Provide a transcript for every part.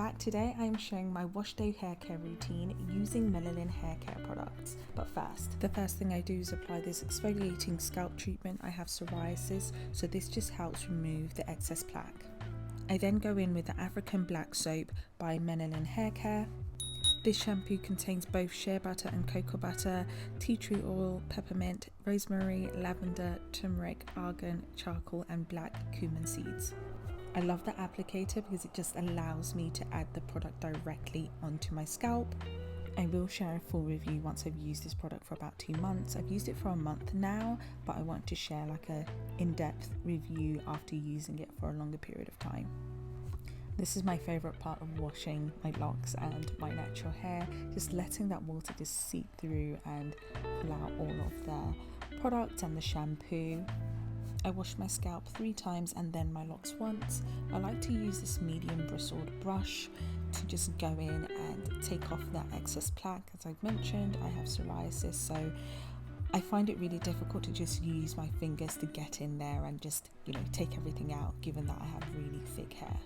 back. Today I am showing my wash day hair care routine using Melanin Haircare products. But first, the first thing I do is apply this exfoliating scalp treatment. I have psoriasis, so this just helps remove the excess plaque. I then go in with the African Black Soap by Melanin Haircare. This shampoo contains both shea butter and cocoa butter, tea tree oil, peppermint, rosemary, lavender, turmeric, argan, charcoal and black cumin seeds. I love the applicator because it just allows me to add the product directly onto my scalp. I will share a full review once I've used this product for about 2 months. I've used it for a month now, but I want to share like a in-depth review after using it for a longer period of time. This is my favorite part of washing my locks and my natural hair, just letting that water just seep through and pull out all of the product and the shampoo. I wash my scalp 3 times and then my locks once. I like to use this medium bristled brush to just go in and take off that excess plaque. As I've mentioned, I have psoriasis, so I find it really difficult to just use my fingers to get in there and just, take everything out, given that I have really thick hair.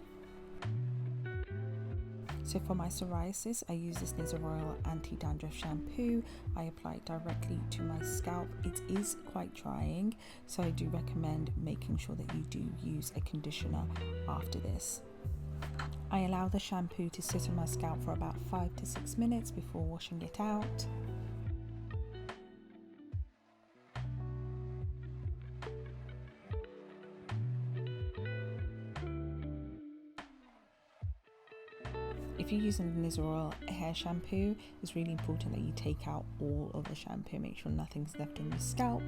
So for my psoriasis, I use this Nizaral anti-dandruff shampoo. I apply it directly to my scalp. It is quite drying, so I do recommend making sure that you do use a conditioner after this. I allow the shampoo to sit on my scalp for about 5 to 6 minutes before washing it out. If you're using the Nizaral hair shampoo, it's really important that you take out all of the shampoo, make sure nothing's left on your scalp.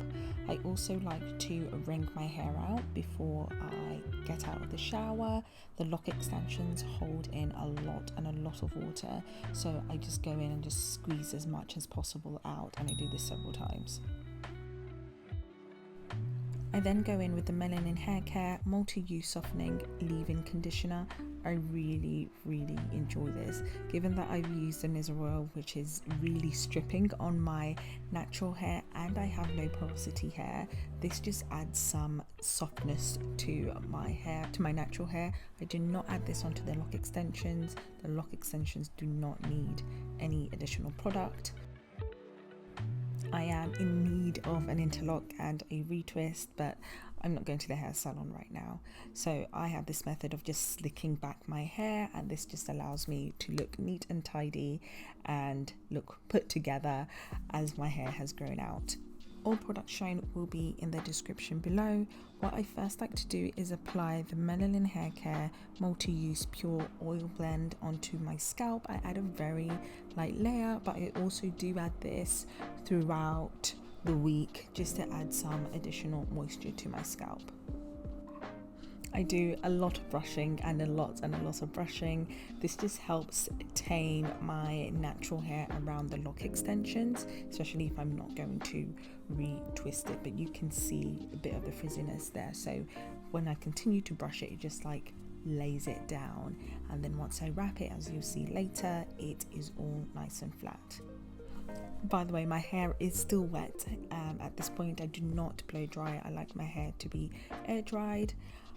I also like to wring my hair out before I get out of the shower. The lock extensions hold in a lot of water, so I just go in and just squeeze as much as possible out, and I do this several times. I then go in with the Melanin Haircare Multi-Use Softening Leave-In Conditioner. I really enjoy this, given that I've used the Nizaral, which is really stripping on my natural hair, and I have low porosity hair. This just adds some softness to my hair, to my natural hair. I do not add this onto the lock extensions. The lock extensions do not need any additional product. I am in need of an interlock and a retwist, but I'm not going to the hair salon right now. So I have this method of just slicking back my hair, and this just allows me to look neat and tidy and look put together as my hair has grown out. All products shown will be in the description below. What I first like to do is apply the Melanin Haircare Multi-Use Pure Oil Blend onto my scalp. I add a very light layer, but I also do add this throughout the week just to add some additional moisture to my scalp. I do a lot of brushing and a lot of brushing. This just helps tame my natural hair around the lock extensions, especially if I'm not going to retwist it, but you can see a bit of the frizziness there. So when I continue to brush it, it just like lays it down, and then once I wrap it, as you'll see later, it is all nice and flat. By the way, my hair is still wet at this point. I do not blow dry. I like my hair to be air dried.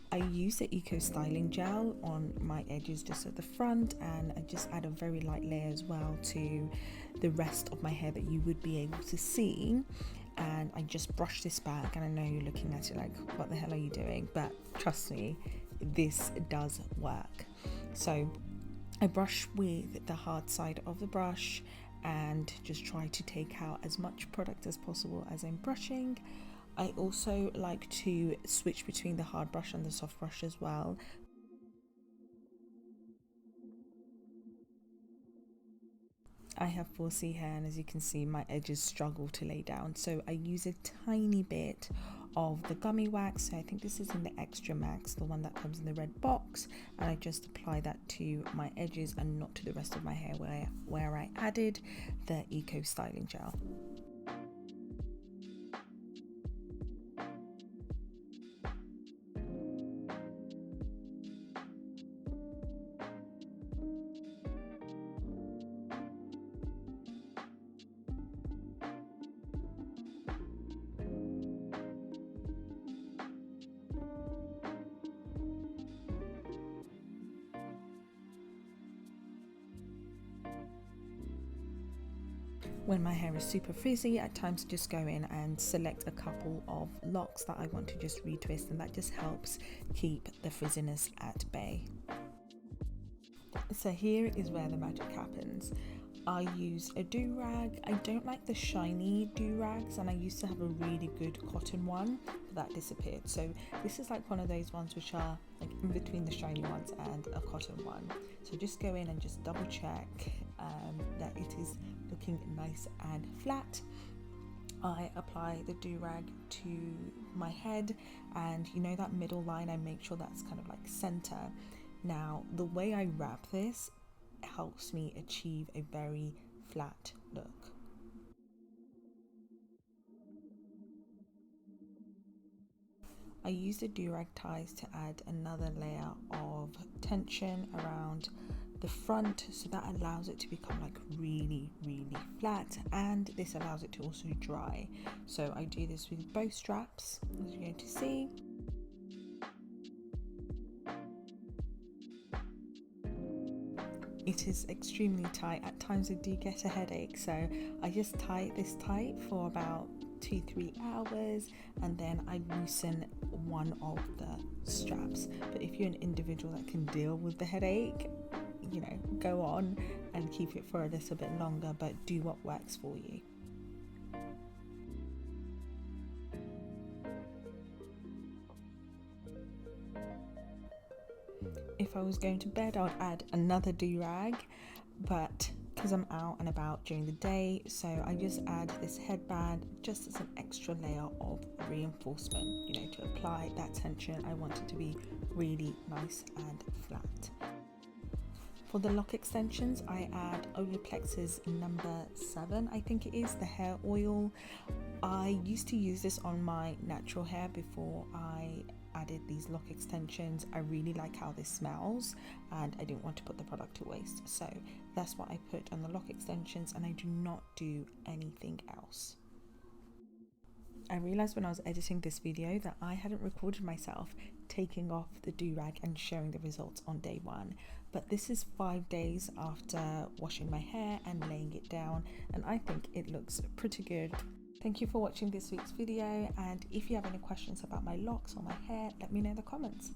I use the Eco Styling Gel on my edges just at the front, and I just add a very light layer as well to the rest of my hair that you would be able to see. And I just brush this back, and I know you're looking at it like, what the hell are you doing? But trust me, this does work. So I brush with the hard side of the brush and just try to take out as much product as possible as I'm brushing. I also like to switch between the hard brush and the soft brush as well. I have 4C hair, and as you can see, my edges struggle to lay down, so I use a tiny bit of the gummy wax. So I think this is in the Extra Max, the one that comes in the red box, and I just apply that to my edges and not to the rest of my hair where I added the Eco Styling Gel. When my hair is super frizzy, at times I just go in and select a couple of locks that I want to just retwist, and that just helps keep the frizziness at bay. So here is where the magic happens. I use a do-rag. I don't like the shiny do-rags, and I used to have a really good cotton one, but that disappeared. So this is like one of those ones which are like in between the shiny ones and a cotton one. So just go in and just double check that it is looking nice and flat. I apply the do-rag to my head, and you know that middle line, I make sure that's kind of like center. Now the way I wrap this helps me achieve a very flat look. I use the do-rag ties to add another layer of tension around the front, so that allows it to become like really flat, and this allows it to also dry. So I do this with both straps, as you're going to see. It is extremely tight. At times I do get a headache, so I just tie this tight for about 2-3 hours, and then I loosen one of the straps. But if you're an individual that can deal with the headache, you know, go on and keep it for a little bit longer, but do what works for you. If I was going to bed, I would add another do-rag, but because I'm out and about during the day, so I just add this headband just as an extra layer of reinforcement, you know, to apply that tension. I want it to be really nice and flat. For the lock extensions, I add Olaplex's number 7, I think it is, the hair oil. I used to use this on my natural hair before I added these lock extensions. I really like how this smells, and I didn't want to put the product to waste, so that's what I put on the lock extensions, and I do not do anything else. I realized when I was editing this video that I hadn't recorded myself taking off the do-rag and showing the results on day 1, but this is 5 days after washing my hair and laying it down, and I think it looks pretty good. Thank you for watching this week's video, and if you have any questions about my locks or my hair, let me know in the comments.